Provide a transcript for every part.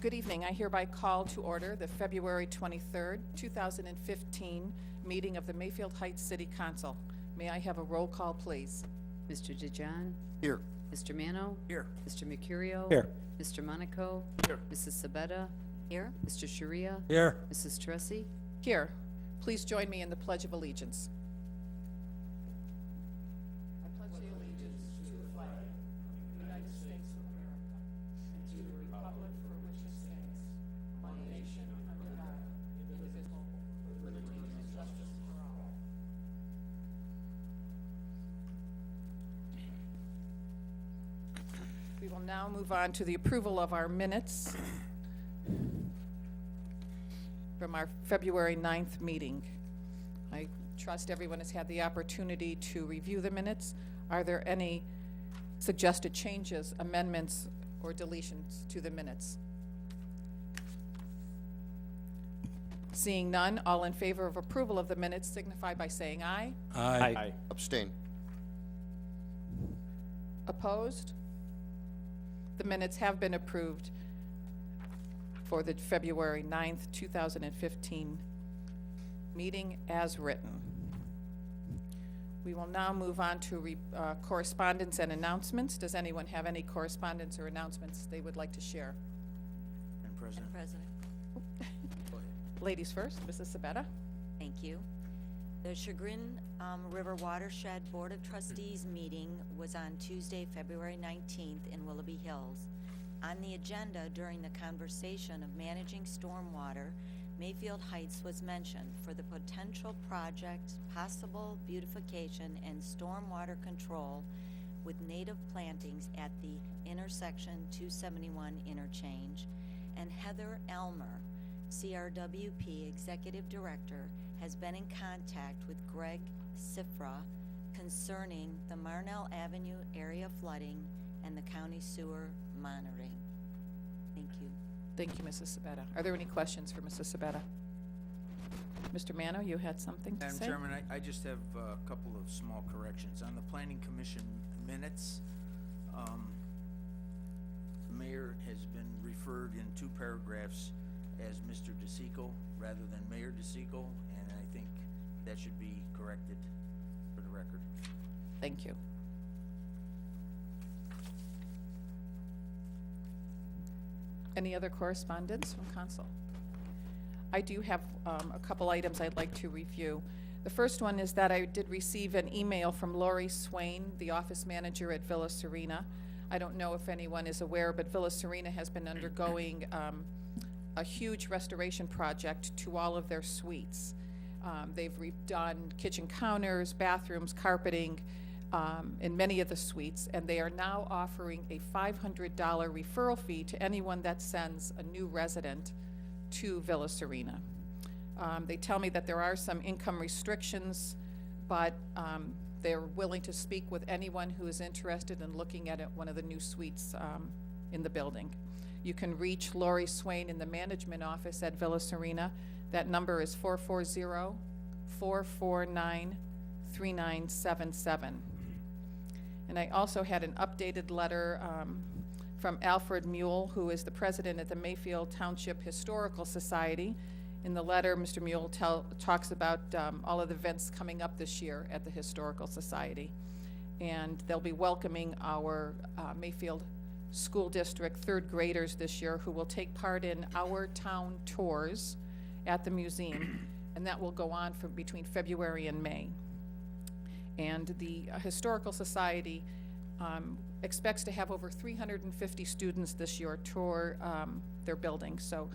Good evening. I hereby call to order the February 23rd, 2015 meeting of the Mayfield Heights City Council. May I have a roll call, please? Mr. DeJohn? Here. Mr. Mano? Here. Mr. Mercurio? Here. Mr. Monaco? Here. Mrs. Sabetta? Here. Mr. Sharia? Here. Mrs. Tressi? Here. Please join me in the Pledge of Allegiance. I pledge the allegiance to the flag of the United States of America and to the republic for which it stands, one nation under God, indivisible, with liberty and justice for all. We will now move on to the approval of our minutes from our February 9th meeting. I trust everyone has had the opportunity to review the minutes. Are there any suggested changes, amendments, or deletions to the minutes? Seeing none, all in favor of approval of the minutes signify by saying aye. Aye. Abstain. Opposed? The minutes have been approved for the February 9th, 2015 meeting as written. We will now move on to correspondence and announcements. Does anyone have any correspondence or announcements they would like to share? Madam President. President, Go ahead. Ladies first, Mrs. Sabetta. thank you. The Chagrin River Watershed Board of Trustees meeting was on Tuesday, February 19th in Willoughby Hills. On the agenda during the conversation of managing stormwater, Mayfield Heights was mentioned for the potential project, possible beautification and stormwater control with native plantings at the intersection 271 interchange. And Heather Elmer, CRWP Executive Director, has been in contact with Greg Sifra concerning the Marnell Avenue area flooding and the county sewer monitoring. Thank you. Thank you, Mrs. Sabetta. Are there any questions for Mrs. Sabetta? Mr. Mano, you had something to Madam say? Chairman, I just have a couple of small corrections. On the Planning Commission minutes, the mayor has been referred in 2 paragraphs as Mr. DeSico rather than Mayor DeSico, and I think that should be corrected for the record. Thank you. Any other correspondence from council? I do have a couple items I'd like to review. The first one is that I did receive an email from Lori Swain, the office manager at Villa Serena. I don't know if anyone is aware, but Villa Serena has been undergoing a huge restoration project to all of their suites. They've redone kitchen counters, bathrooms, carpeting, in many of the suites, and they are now offering a $500 referral fee to anyone that sends a new resident to Villa Serena. They tell me that there are some income restrictions, but they're willing to speak with anyone who is interested in looking at one of the new suites in the building. You can reach Lori Swain in the management office at Villa Serena. That number is 440-449-3977. And I also had an updated letter from Alfred Mule, who is the president at the Mayfield Township Historical Society. In the letter, Mr. Mule talks about all of the events coming up this year at the Historical Society. And they'll be welcoming our Mayfield School District 3rd graders this year who will take part in our town tours at the museum, and that will go on from between February and May. And the Historical Society expects to have over 350 students this year tour their building. So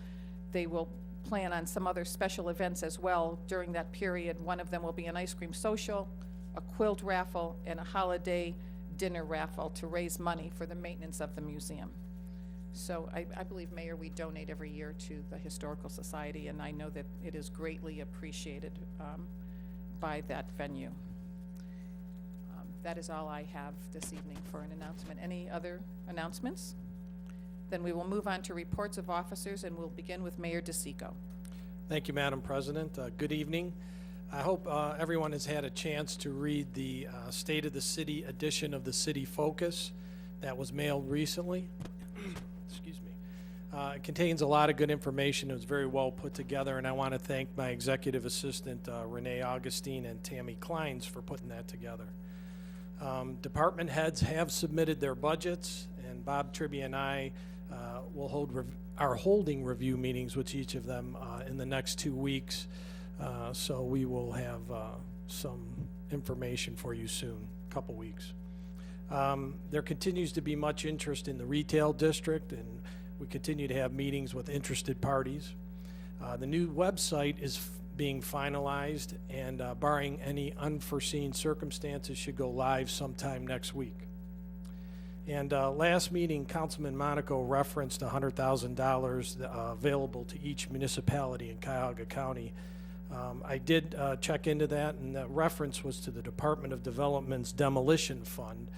they will plan on some other special events as well during that period. One of them will be an ice cream social, a quilt raffle, and a holiday dinner raffle to raise money for the maintenance of the museum. So I believe, Mayor, we donate every year to the Historical Society, and I know that it is greatly appreciated by that venue. That is all I have this evening for an announcement. Any other announcements? Then we will move on to reports of officers, and we'll begin with Mayor DeSico. Thank you, Madam President. Good evening. I hope everyone has had a chance to read the State of the City edition of the City Focus that was mailed recently. Excuse me. It contains a lot of good information. It was very well put together, and I want to thank my executive assistant, Renee Augustine, and Tammy Kleins for putting that together. Department heads have submitted their budgets, and Bob Tribby and I are holding review meetings with each of them in the next 2 weeks. So we will have some information for you soon, a couple weeks. There continues to be much interest in the retail district, and we continue to have meetings with interested parties. The new website is being finalized, and barring any unforeseen circumstances, should go live sometime next week. And last meeting, Councilman Monaco referenced $100,000 available to each municipality in Cuyahoga County. I did check into that, and the reference was to the Department of Development's demolition fund.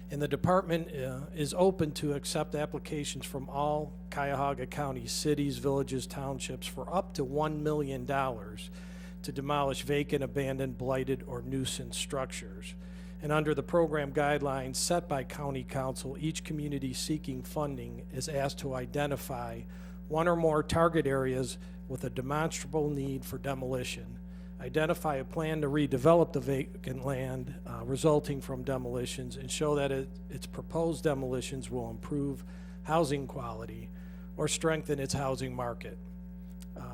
And the department is open to accept applications from all Cuyahoga County cities, villages, townships for up to $1 million to demolish vacant, abandoned, blighted, or nuisance structures. And under the program guidelines set by County Council, each community seeking funding is asked to identify one or more target areas with a demonstrable need for demolition, identify a plan to redevelop the vacant land resulting from demolitions, and show that its proposed demolitions will improve housing quality or strengthen its housing market.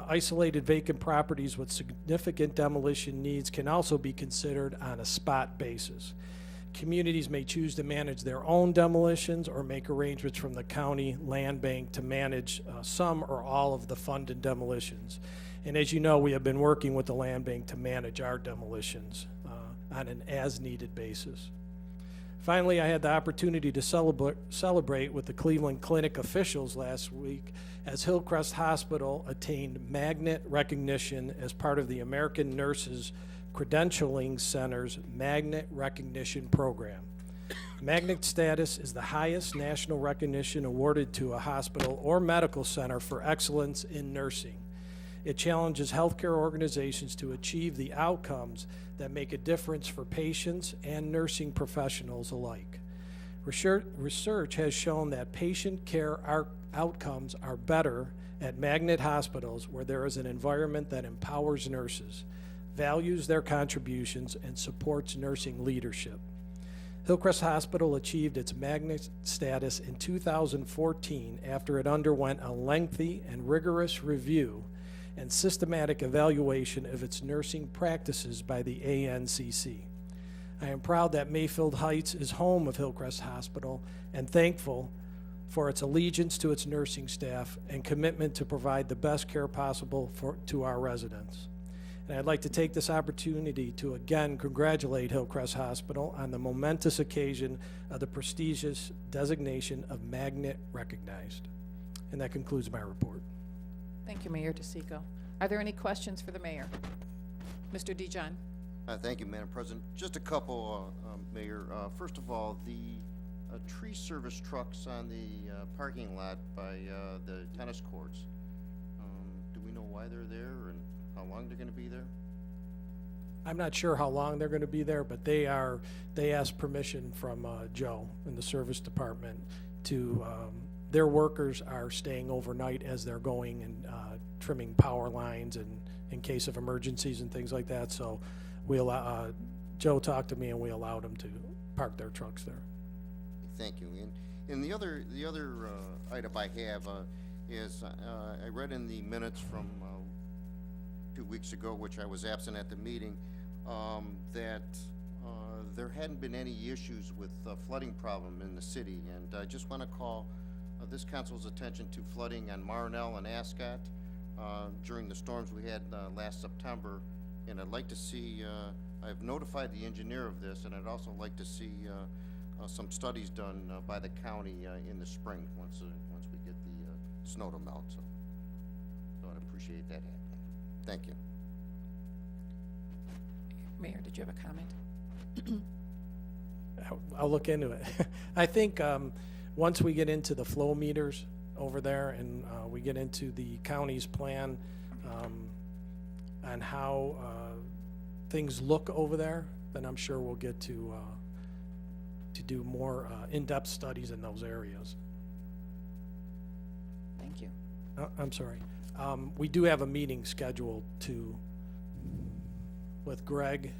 Isolated vacant properties with significant demolition needs can also be considered on a spot basis. Communities may choose to manage their own demolitions or make arrangements from the county land bank to manage some or all of the funded demolitions. And as you know, we have been working with the land bank to manage our demolitions on an as-needed basis. Finally, I had the opportunity to celebrate with the Cleveland Clinic officials last week as Hillcrest Hospital attained magnet recognition as part of the American Nurses Credentialing Center's Magnet Recognition Program. Magnet status is the highest national recognition awarded to a hospital or medical center for excellence in nursing. It challenges healthcare organizations to achieve the outcomes that make a difference for patients and nursing professionals alike. Research has shown that patient care outcomes are better at magnet hospitals where there is an environment that empowers nurses, values their contributions, and supports nursing leadership. Hillcrest Hospital achieved its magnet status in 2014 after it underwent a lengthy and rigorous review and systematic evaluation of its nursing practices by the ANCC. I am proud that Mayfield Heights is home of Hillcrest Hospital and thankful for its allegiance to its nursing staff and commitment to provide the best care possible to our residents. And I'd like to take this opportunity to again congratulate Hillcrest Hospital on the momentous occasion of the prestigious designation of Magnet Recognized. And that concludes my report. Thank you, Mayor DeSico. Are there any questions for the mayor? Mr. DeJohn? Thank you, Madam President. Just a couple, Mayor. First of all, the tree service trucks on the parking lot by the tennis courts, do we know why they're there and how long they're going to be there? I'm not sure how long they're going to be there, but they asked permission from Joe in the service department to, their workers are staying overnight as they're going and trimming power lines and in case of emergencies and things like that. So Joe talked to me and we allowed them to park their trucks there. Thank you. And the other item I have is I read in the minutes from 2 weeks ago, which I was absent at the meeting, that there hadn't been any issues with flooding problem in the city. And I just want to call this council's attention to flooding on Marnell and Ascot during the storms we had last September. And I'd like to see, I've notified the engineer of this, and I'd also like to see some studies done by the county in the spring once we get the snow to melt. So I'd appreciate that happening. Thank you. Mayor, did you have a comment? I'll look into it. I think once we get into the flow meters over there and we get into the county's plan on how things look over there, then I'm sure we'll get to do more in-depth studies in those areas. Thank Thank you. I'm sorry. We do have a meeting scheduled with Greg,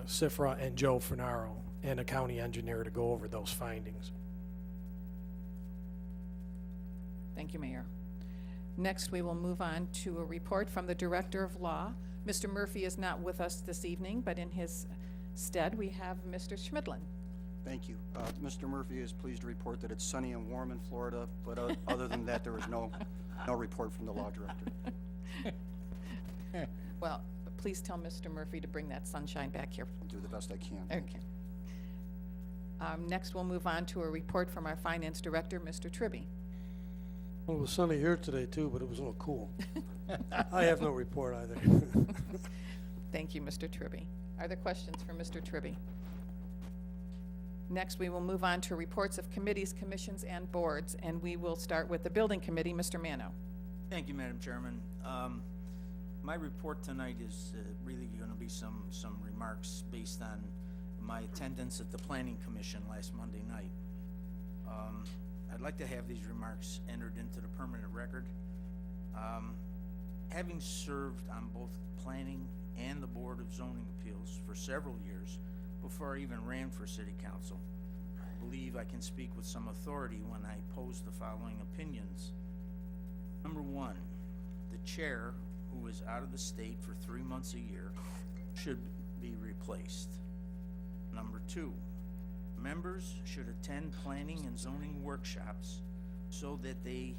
Sifra, and Joe Fernaro, and a county engineer to go over those findings. Thank you, Mayor. Next, we will move on to a report from the Director of Law. Mr. Murphy is not with us this evening, but in his stead, we have Mr. Schmidlin. Thank you. Mr. Murphy is pleased to report that it's sunny and warm in Florida, but other than that, there was no report from the law director. Well, please tell Mr. Murphy to bring that sunshine back here. I'll do the best I can. Okay. Next, we'll move on to a report from our Finance Director, Mr. Tribby. Well, it was sunny here today too, but it was a little cool. I have no report either. Thank you, Mr. Tribby. Are there questions for Mr. Tribby? Next, we will move on to reports of committees, commissions, and boards, and we will start with the Building Committee, Mr. Mano. Thank you, Madam Chairman. My report tonight is really going to be some remarks based on my attendance at the Planning Commission last Monday night. I'd like to have these remarks entered into the permanent record. Having served on both planning and the Board of Zoning Appeals for several years before I even ran for City Council, I believe I can speak with some authority when I pose the following opinions. Number one, the chair, who is out of the state for 3 months a year, should be replaced. Number two, members should attend planning and zoning workshops so that they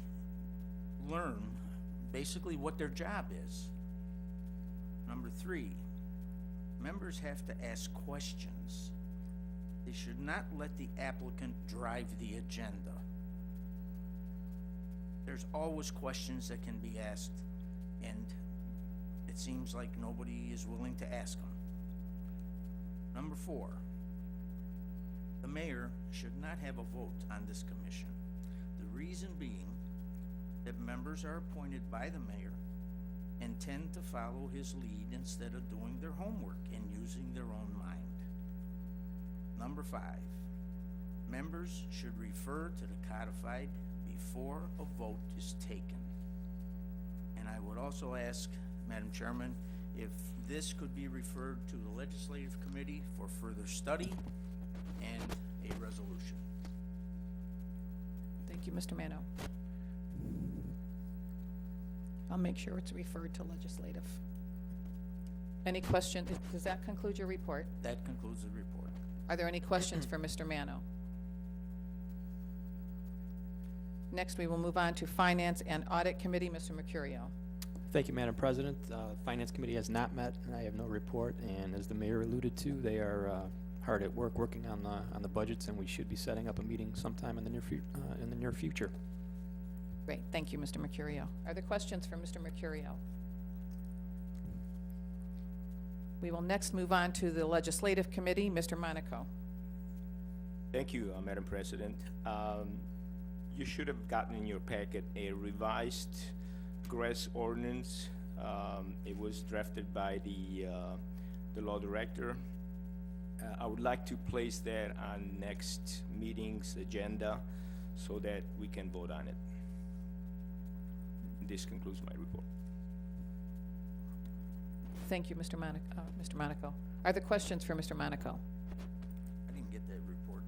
learn basically what their job is. Number three, members have to ask questions. They should not let the applicant drive the agenda. There's always questions that can be asked, and it seems like nobody is willing to ask them. Number four, the mayor should not have a vote on this commission. The reason being that members are appointed by the mayor and tend to follow his lead instead of doing their homework and using their own mind. Number five, members should refer to the codified before a vote is taken. And I would also ask, Madam Chairman, if this could be referred to the Legislative Committee for further study and a resolution. Thank you, Mr. Mano. I'll make sure it's referred to legislative. Any questions? Does that conclude your report? That concludes the report. Are there any questions for Mr. Mano? Next, we will move on to Finance and Audit Committee, Mr. Mercurio. Thank you, Madam President. Finance Committee has not met, and I have no report. And as the mayor alluded to, they are hard at work working on the budgets, and we should be setting up a meeting sometime in the near future. Great, thank you, Mr. Mercurio. Are there questions for Mr. Mercurio? We will next move on to the Legislative Committee, Mr. Monaco. Thank you, Madam President. You should have gotten in your packet a revised grass ordinance. It was drafted by the law director. I would like to place that on next meeting's agenda so that we can vote on it. This concludes my report. Thank you, Mr. Monaco. Are there questions for Mr. Monaco? I didn't get that report.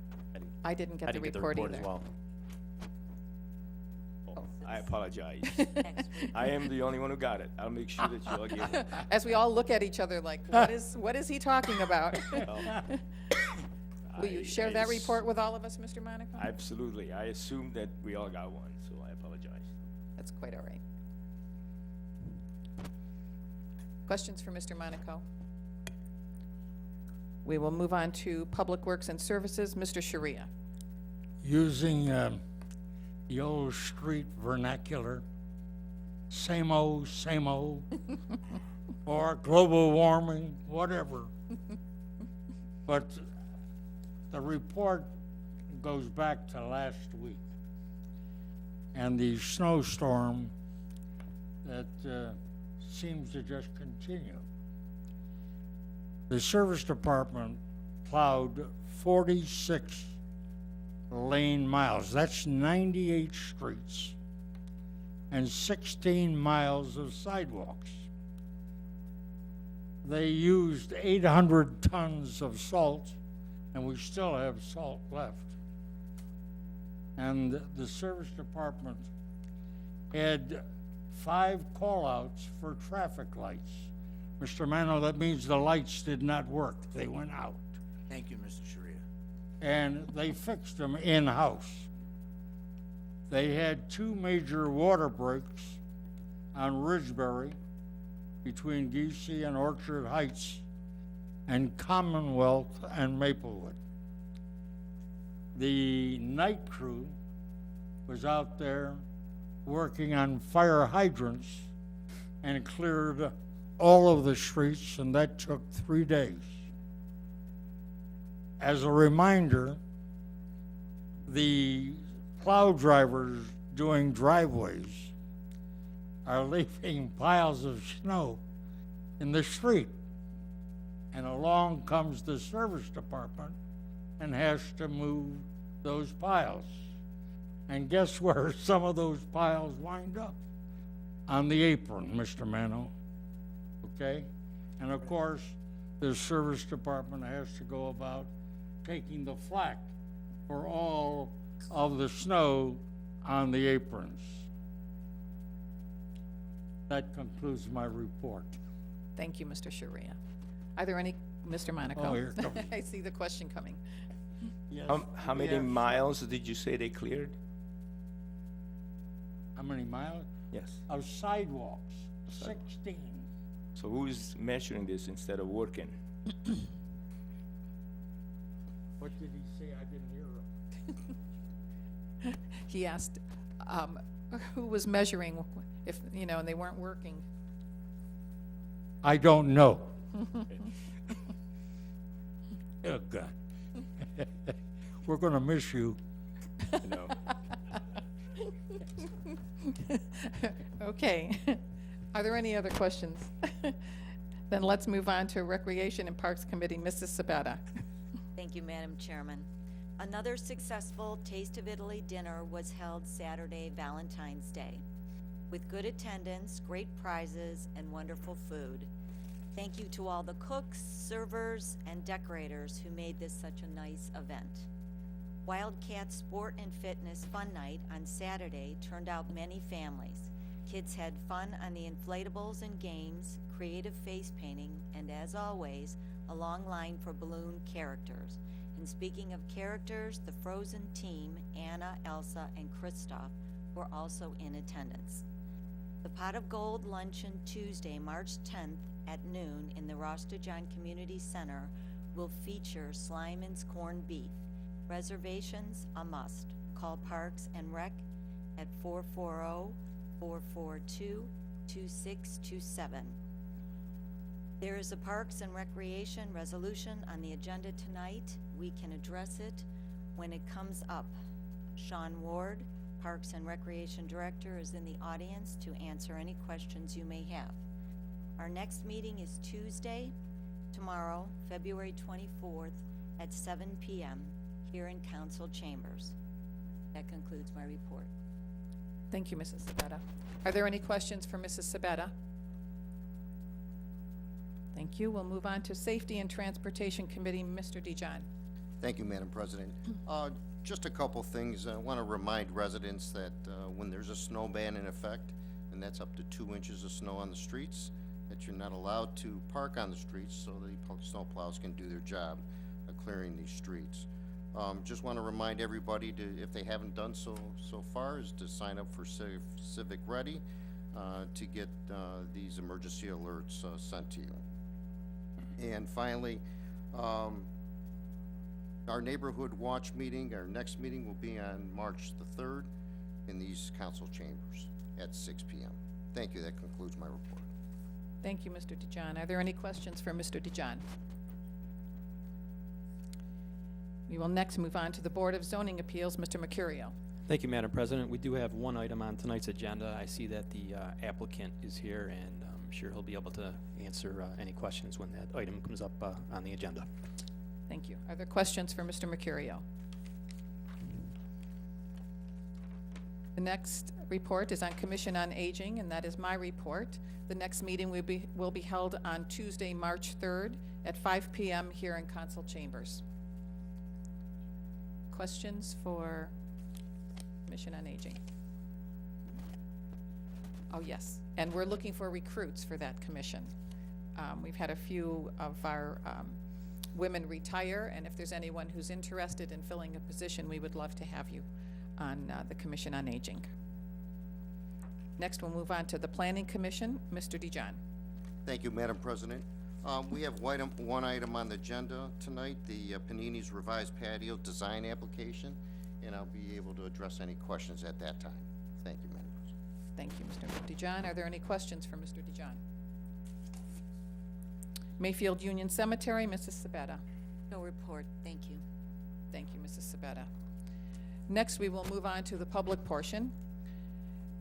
I didn't get the report either. as well. Oh, I apologize. Next week. I am the only one who got it. I'll make sure that you all get it. As we all look at each other like, what is he talking about? Well, Will you share that report with all of us, Mr. Monaco? Absolutely. I assumed that we all got one, so I apologize. That's quite all right. Questions for Mr. Monaco? We will move on to Public Works and Services, Mr. Sharia. Using the old street vernacular, same old, or global warming, whatever. But the report goes back to last week. And the snowstorm that seems to just continue. The service department plowed 46 lane miles. That's 98 streets. and 16 miles of sidewalks. They used 800 tons of salt, and we still have salt left. And the service department had 5 call-outs for traffic lights. Mr. Mano, that means the lights did not work. They went out. Thank you, Mr. Sharia. And they fixed them in-house. They had 2 major water breaks on Ridgebury between Geesey and Orchard Heights and Commonwealth and Maplewood. The night crew was out there working on fire hydrants and cleared all of the streets, and that took 3 days. As a reminder, the plow drivers doing driveways are leaving piles of snow in the street. And along comes the service department and has to move those piles. And guess where some of those piles wind up? On the apron, Mr. Mano. Okay? And of course, the service department has to go about taking the flak for all of the snow on the aprons. That concludes my report. Thank you, Mr. Sharia. Are there any, Mr. Monaco? Oh, here it comes. I see the question coming. Yes, How we many have- miles did you say they cleared? How many miles? Yes. Of sidewalks, 16. So who's measuring this instead of working? What did he say? I didn't hear him. He asked who was measuring, if, you know, and they weren't working. I don't know. Oh, God. We're gonna miss you. No. Okay. Are there any other questions? Then let's move on to Recreation and Parks Committee, Mrs. Sabetta. Thank you, Madam Chairman. Another successful Taste of Italy dinner was held Saturday, Valentine's Day, with good attendance, great prizes, and wonderful food. Thank you to all the cooks, servers, and decorators who made this such a nice event. Wildcat Sport and Fitness Fun Night on Saturday turned out many families. Kids had fun on the inflatables and games, creative face painting, and as always, a long line for balloon characters. And speaking of characters, the Frozen team, Anna, Elsa, and Kristoff, were also in attendance. The Pot of Gold luncheon Tuesday, March 10th at noon in the Rostajon Community Center will feature Slyman's corned beef. Reservations a must. Call Parks and Rec at 440-442-2627. There is a Parks and Recreation resolution on the agenda tonight. We can address it when it comes up. Sean Ward, Parks and Recreation Director, is in the audience to answer any questions you may have. Our next meeting is Tuesday, tomorrow, February 24th at 7 p.m. here in Council Chambers. That concludes my report. Thank you, Mrs. Sabetta. Are there any questions for Mrs. Sabetta? Thank you. We'll move on to Safety and Transportation Committee, Mr. Dijon. Thank you, Madam President. Just a couple things. I want to remind residents that when there's a snow ban in effect, and that's up to 2 inches of snow on the streets, that you're not allowed to park on the streets so the snow plows can do their job of clearing these streets. Just want to remind everybody to, if they haven't done so far, is to sign up for Civic Ready to get these emergency alerts sent to you. And finally, our neighborhood watch meeting, our next meeting will be on March the 3rd in these council chambers at 6 p.m. Thank you. That concludes my report. Thank you, Mr. Dijon. Are there any questions for Mr. Dijon? We will next move on to the Board of Zoning Appeals, Mr. Mercurio. Thank you, Madam President. We do have one item on tonight's agenda. I see that the applicant is here, and I'm sure he'll be able to answer any questions when that item comes up on the agenda. Thank you. Are there questions for Mr. Mercurio? The next report is on Commission on Aging, and that is my report. The next meeting will be held on Tuesday, March 3rd at 5 p.m. here in Council Chambers. Questions for Commission on Aging? Oh, yes, and we're looking for recruits for that commission. We've had a few of our women retire, and if there's anyone who's interested in filling a position, we would love to have you on the Commission on Aging. Next, we'll move on to the Planning Commission. Mr. DeJohn. Thank you, Madam President. We have one item on the agenda tonight, the Panini's revised patio design application, and I'll be able to address any questions at that time. Thank you, Madam President. Thank you, Mr. DeJohn. Are there any questions for Mr. DeJohn? Mayfield Union Cemetery, Mrs. Sabetta. No report, thank you. Thank you, Mrs. Sabetta. Next, we will move on to the public portion.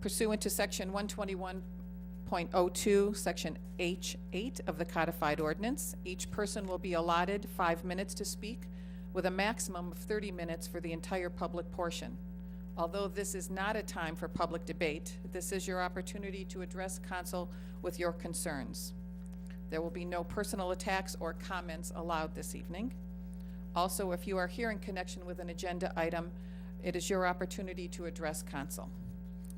Pursuant to Section 121.02, Section H8 of the codified ordinance, each person will be allotted 5 minutes to speak, with a maximum of 30 minutes for the entire public portion. Although this is not a time for public debate, this is your opportunity to address council with your concerns. There will be no personal attacks or comments allowed this evening. Also, if you are here in connection with an agenda item, it is your opportunity to address council.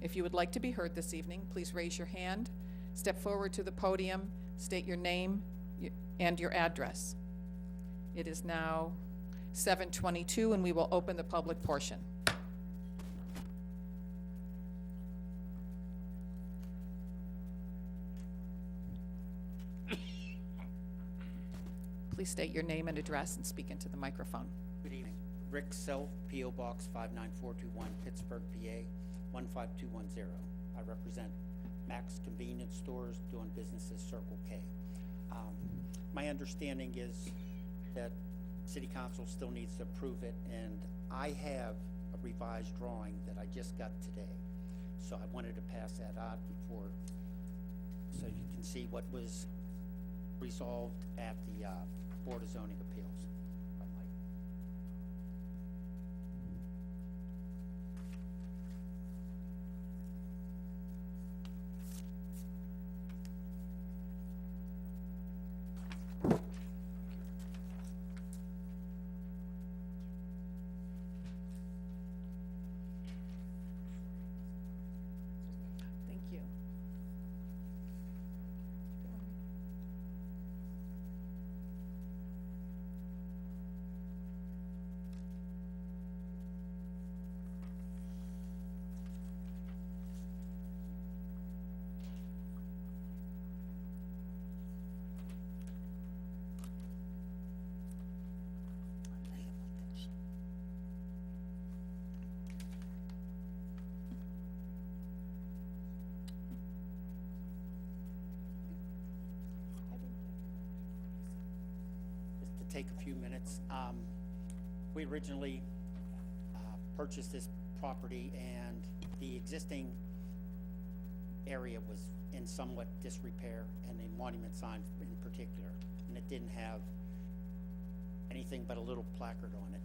If you would like to be heard this evening, please raise your hand, step forward to the podium, state your name and your address. It is now 7:22, and we will open the public portion. Please state your name and address and speak into the microphone. Good evening. Rick Self, P.O. Box 59421, Pittsburgh, PA 15210. I represent Max Convenience Stores doing business as Circle K. My understanding is that City Council still needs to approve it, and I have a revised drawing that I just got today. So I wanted to pass that out before, so you can see what was resolved at the Board of Zoning Appeals. If I might. Thank you. Just to take a few minutes. We originally purchased this property, and the existing area was in somewhat disrepair, and the monument sign in particular, and it didn't have anything but a little placard on it.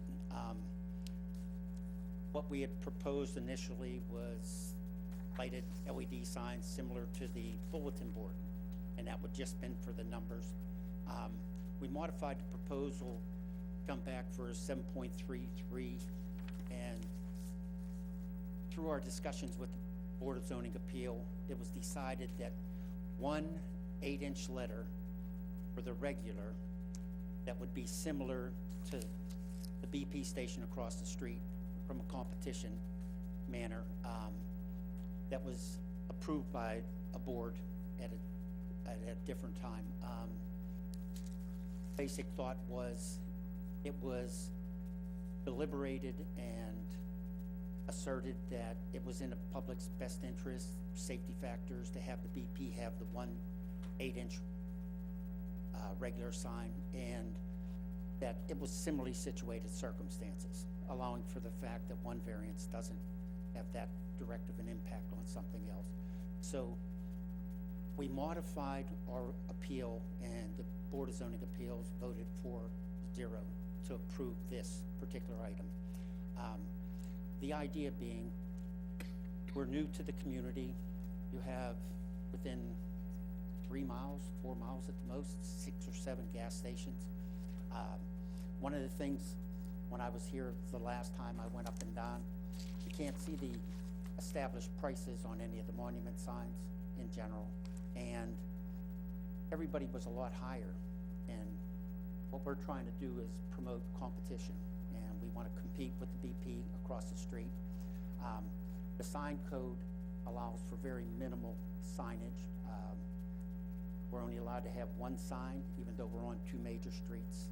What we had proposed initially was lighted LED signs similar to the bulletin board, and that would just been for the numbers. We modified the proposal, come back for a 7.33, and through our discussions with the Board of Zoning Appeal, it was decided that one 8-inch letter for the regular that would be similar to the BP station across the street from a competition manner, that was approved by a board at a different time. Basic thought was it was deliberated and asserted that it was in the public's best interest, safety factors, to have the BP have the one 8-inch regular sign, and that it was similarly situated circumstances, allowing for the fact that one variance doesn't have that direct of an impact on something else. So we modified our appeal, and the Board of Zoning Appeals voted 4-0 to approve this particular item. The idea being We're new to the community. You have within 3 miles, 4 miles at the most, 6 or 7 gas stations. One of the things, when I was here the last time I went up and down, you can't see the established prices on any of the monument signs in general. And everybody was a lot higher. And what we're trying to do is promote competition. And we want to compete with the BP across the street. The sign code allows for very minimal signage. We're only allowed to have 1 sign, even though we're on 2 major streets.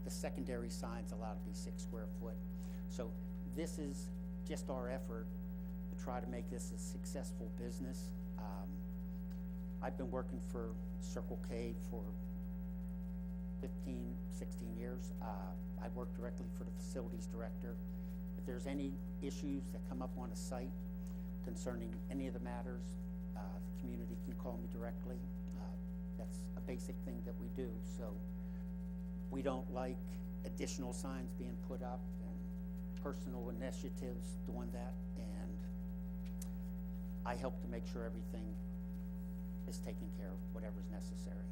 The secondary sign's allowed to be 6 square foot. So this is just our effort to try to make this a successful business. I've been working for Circle K for 15, 16 years. I work directly for the facilities director. If there's any issues that come up on a site concerning any of the matters, the community can call me directly. That's a basic thing that we do. So we don't like additional signs being put up and personal initiatives doing that. And I help to make sure everything is taken care of, whatever's necessary.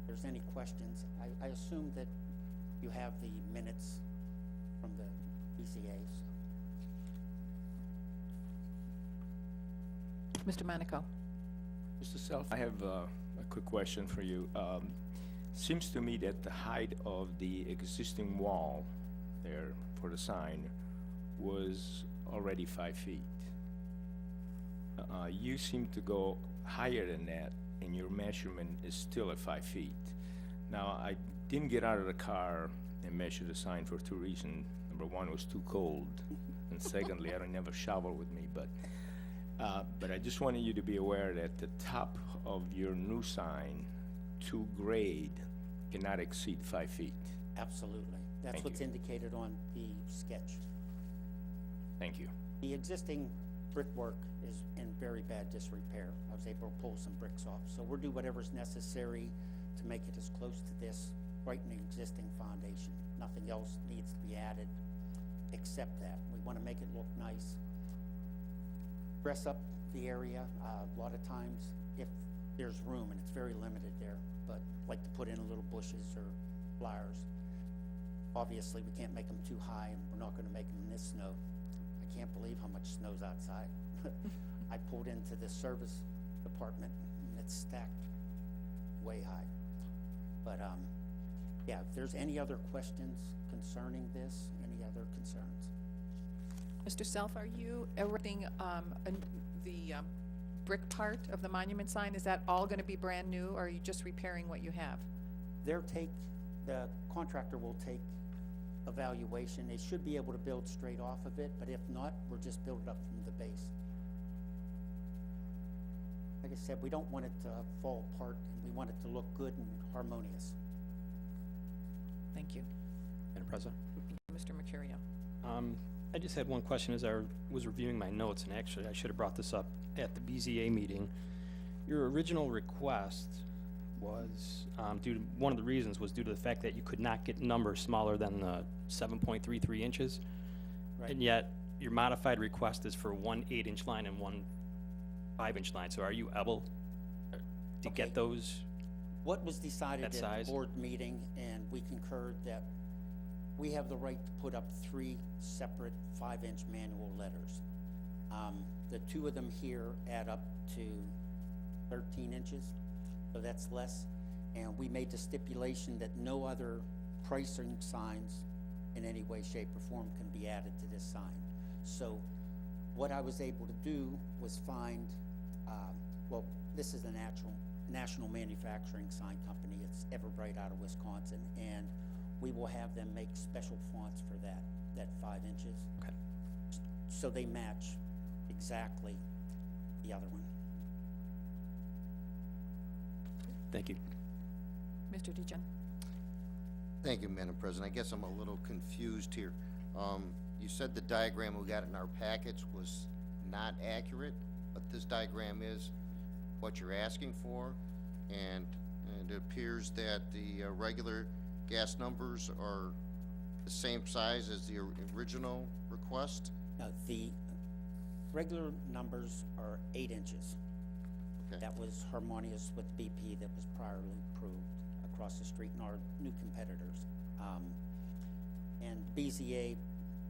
If there's any questions, I assume that you have the minutes from the BCAs. Mr. Monaco? Mr. Self, I have a quick question for you. Seems to me that the height of the existing wall there for the sign was already 5 feet. You seem to go higher than that, and your measurement is still at 5 feet. Now, I didn't get out of the car and measure the sign for 2 reasons. Number one, it was too cold, and secondly, I don't have a shovel with me, but I just wanted you to be aware that the top of your new sign to grade cannot exceed 5 feet. Absolutely. That's Thank what's you. indicated on the sketch. Thank you. The existing brickwork is in very bad disrepair. I was able to pull some bricks off. So we'll do whatever's necessary to make it as close to this, right in the existing foundation. Nothing else needs to be added except that. We want to make it look nice. Dress up the area. A lot of times, if there's room, and it's very limited there, but like to put in little bushes or flowers. Obviously, we can't make them too high, and we're not going to make them in this snow. I can't believe how much snow's outside. I pulled into the service department, and it's stacked way high. But yeah, if there's any other questions concerning this, any other concerns? Mr. Self, are you erecting the brick part of the monument sign? Is that all going to be brand new, or are you just repairing what you have? The contractor will take evaluation. They should be able to build straight off of it, but if not, we'll just build it up from the base. Like I said, we don't want it to fall apart, and we want it to look good and harmonious. Thank you. Madam President? Mr. Mercurio? I just had one question as I was reviewing my notes, and actually I should have brought this up at the BZA meeting. Your original request was one of the reasons was due to the fact that you could not get numbers smaller than the 7.33 inches. Right. And yet your modified request is for 1 8-inch line and 1 5-inch line. So are you able to Okay. get those? What was decided That at size? the board meeting, and we concurred that we have the right to put up 3 separate 5-inch manual letters. The 2 of them here add up to 13 inches, so that's less. And we made the stipulation that no other pricing signs in any way, shape, or form can be added to this sign. So what I was able to do was find, well, this is a national manufacturing sign company. It's Everbright out of Wisconsin, and we will have them make special fonts for that 5 inches. Okay. So they match exactly the other one. Thank you. Mr. DeGen? Thank you, Madam President. I guess I'm a little confused here. You said the diagram we got in our package was not accurate, but this diagram is what you're asking for, and it appears that the regular gas numbers are the same size as the original request. Now, the Regular numbers are 8 inches. Okay. That was harmonious with BP that was priorly approved across the street and our new competitors. And BZA,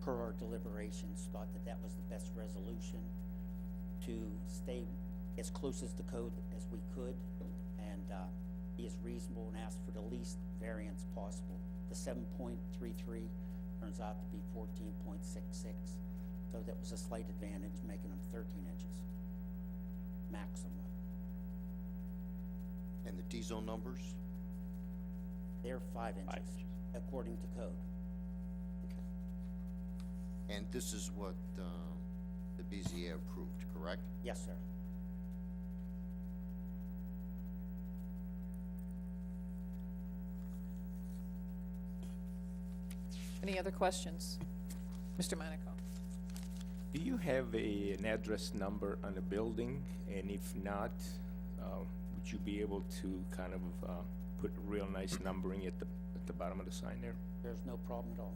per our deliberations, thought that that was the best resolution to stay as close as the code as we could and be as reasonable and ask for the least variance possible. The 7.33 turns out to be 14.66, so that was a slight advantage, making them 13 inches maximum. And the diesel numbers? They're 5 inches, according to code. And this is what the BZA approved, correct? Yes, sir. Any other questions? Mr. Monaco? Do you have an address number on the building? And if not, would you be able to kind of put real nice numbering at the bottom of the sign there? There's no problem at all.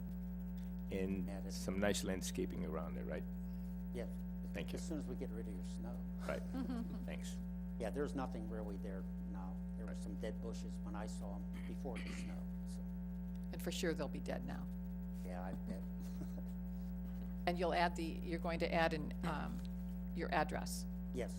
And Add it. some nice landscaping around there, right? Yes. Thank you. As soon as we get rid of your snow. Right, thanks. Yeah, there's nothing really there now. There were some dead bushes when I saw them before the snow, so, And for sure, they'll be dead now. yeah, I bet. And you're going to add in, your address. Yes.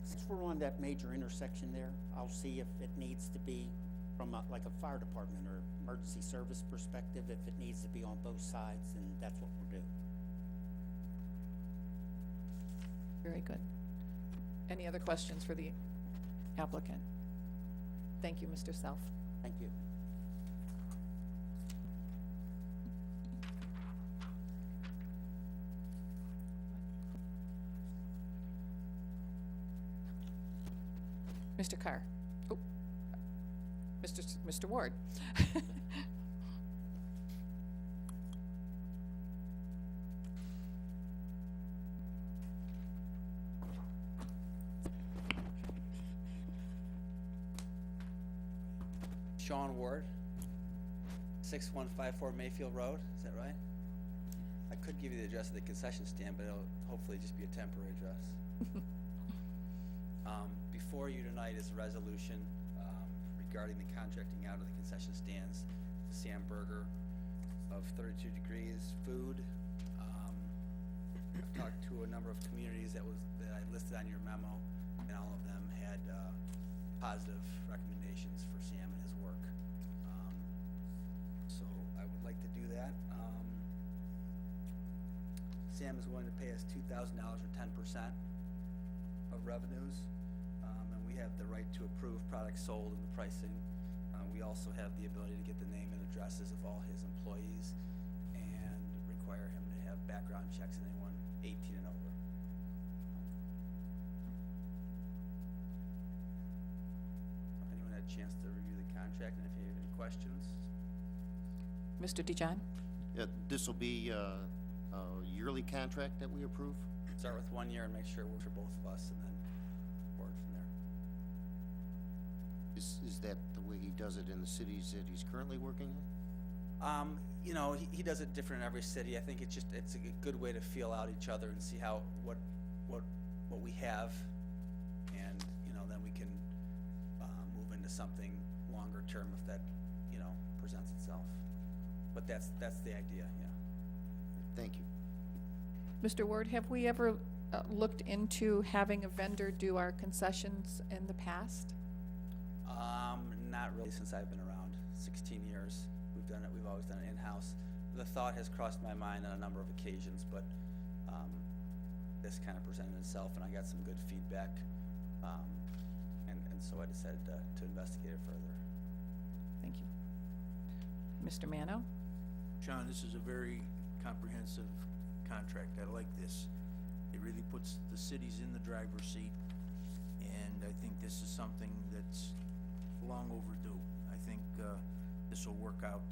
Since we're on that major intersection there, I'll see if it needs to be from like a fire department or emergency service perspective, if it needs to be on both sides, and that's what we'll do. Very good. Any other questions for the applicant? Thank you, Mr. Self. Thank you. Mr. Carr? Oh, Mr. Ward? Sean Ward, 6154 Mayfield Road, is that right? I could give you the address of the concession stand, but it'll hopefully just be a temporary address. Before you tonight is a resolution regarding the contracting out of the concession stands to Sam Berger of 32 Degrees Food. I've talked to a number of communities that I listed on your memo, and all of them had positive recommendations for Sam and his work. So I would like to do that. Sam is willing to pay us $2,000 or 10% of revenues, and we have the right to approve products sold and the pricing. We also have the ability to get the name and addresses of all his employees and require him to have background checks on anyone 18 and over. If anyone had a chance to review the contract, and if you have any questions. Mr. DeJohn? Yeah, this will be a yearly contract that we approve? Start with 1 year and make sure it works for both of us, and then forward from there. Is that the way he does it in the cities that he's currently working in? You know, he does it different in every city. I think it's a good way to feel out each other and see what we have, and you know, then we can move into something longer term if that, you know, presents itself. But that's the idea, yeah. Thank you. Mr. Ward, have we ever looked into having a vendor do our concessions in the past? Not really since I've been around, 16 years. We've always done it in-house. The thought has crossed my mind on a number of occasions, but this kind of presented itself, and I got some good feedback, and so I decided to investigate it further. Thank you. Mr. Mano? Sean, this is a very comprehensive contract. I like this. It really puts the cities in the driver's seat, and I think this is something that's long overdue. I think this will work out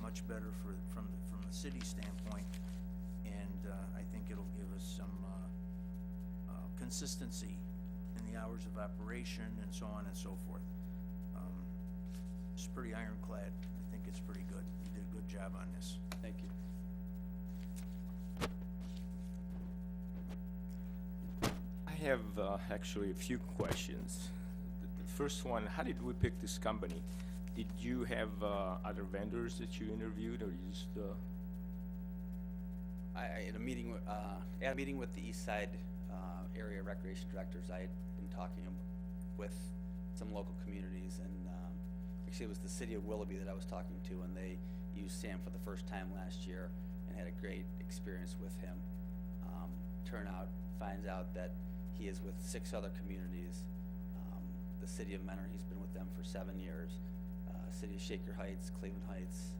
much better from the city standpoint, and I think it'll give us some consistency in the hours of operation and so on and so forth. It's pretty ironclad. I think it's pretty good. You did a good job on this. Thank you. have actually a few questions. The first one, how did we pick this company? Did you have other vendors that you interviewed, or you just? At a meeting with the East Side area recreation directors, I had been talking with some local communities, and actually it was the city of Willoughby that I was talking to, and they used Sam for the first time last year and had a great experience with him. Finds out that he is with 6 other communities. The city of Mentor, he's been with them for 7 years. City of Shaker Heights, Cleveland Heights,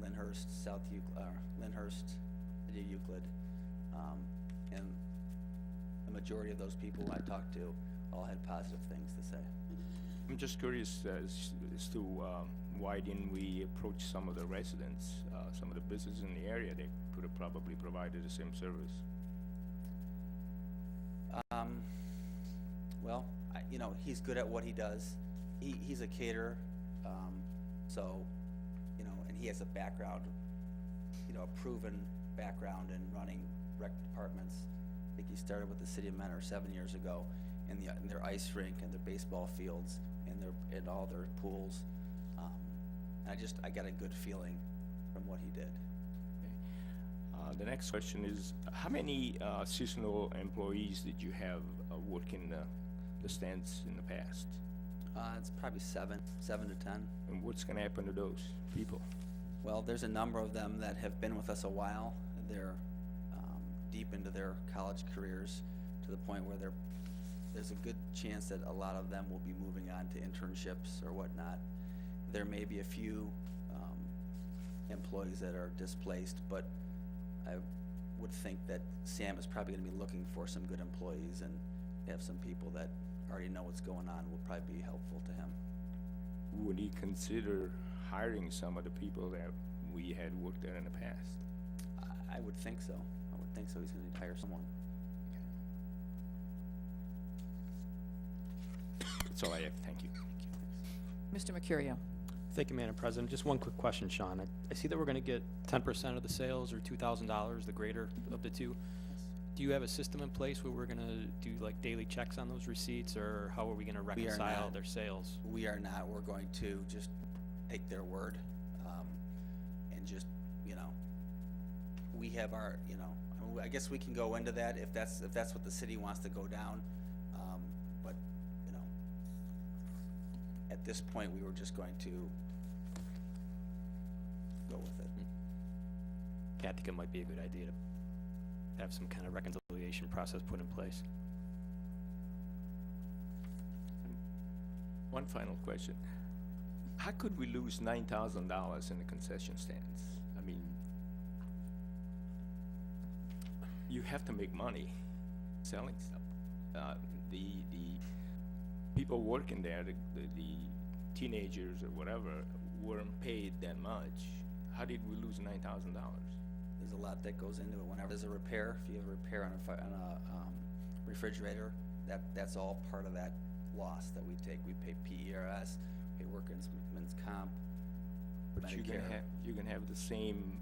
Lyndhurst, Lyndhurst, City of Euclid. And the majority of those people I talked to all had positive things to say. I'm just curious as to why didn't we approach some of the residents, some of the businesses in the area that could have probably provided the same service? Well, he's good at what he does. He's a caterer, so, and he has a background, a proven background in running rec departments. I think he started with the city of Mentor 7 years ago in their ice rink and their baseball fields and all their pools. I got a good feeling from what he did. The next question is, how many seasonal employees did you have working the stands in the past? It's probably 7 to 10. And what's going to happen to those people? Well, there's a number of them that have been with us a while. They're deep into their college careers to the point where there's a good chance that a lot of them will be moving on to internships or whatnot. There may be a few employees that are displaced, but I would think that Sam is probably going to be looking for some good employees, and have some people that already know what's going on will probably be helpful to him. Would he consider hiring some of the people that we had worked there in the past? I would think so. He's going to need to hire someone. That's all I have. Thank you. Mr. Mercurio. Thank you, Madam President. Just one quick question, Sean. I see that we're going to get 10% of the sales, or $2,000, the greater of the two. Do you have a system in place where we're going to do like daily checks on those receipts, or how are we going to reconcile their sales? We are not. We're going to just take their word, and just, we have our, I guess we can go into that if that's what the city wants to go down. But, at this point, we were just going to go with it. Yeah, I think it might be a good idea to have some kind of reconciliation process put in place. One final question. How could we lose $9,000 in the concession stands? I mean, you have to make money selling stuff. The people working there, the teenagers or whatever, weren't paid that much. How did we lose $9,000? There's a lot that goes into it. Whenever there's a repair, if you have a repair on a refrigerator, that's all part of that loss that we take. We pay PERS, pay workers' comp, But you're gonna have the same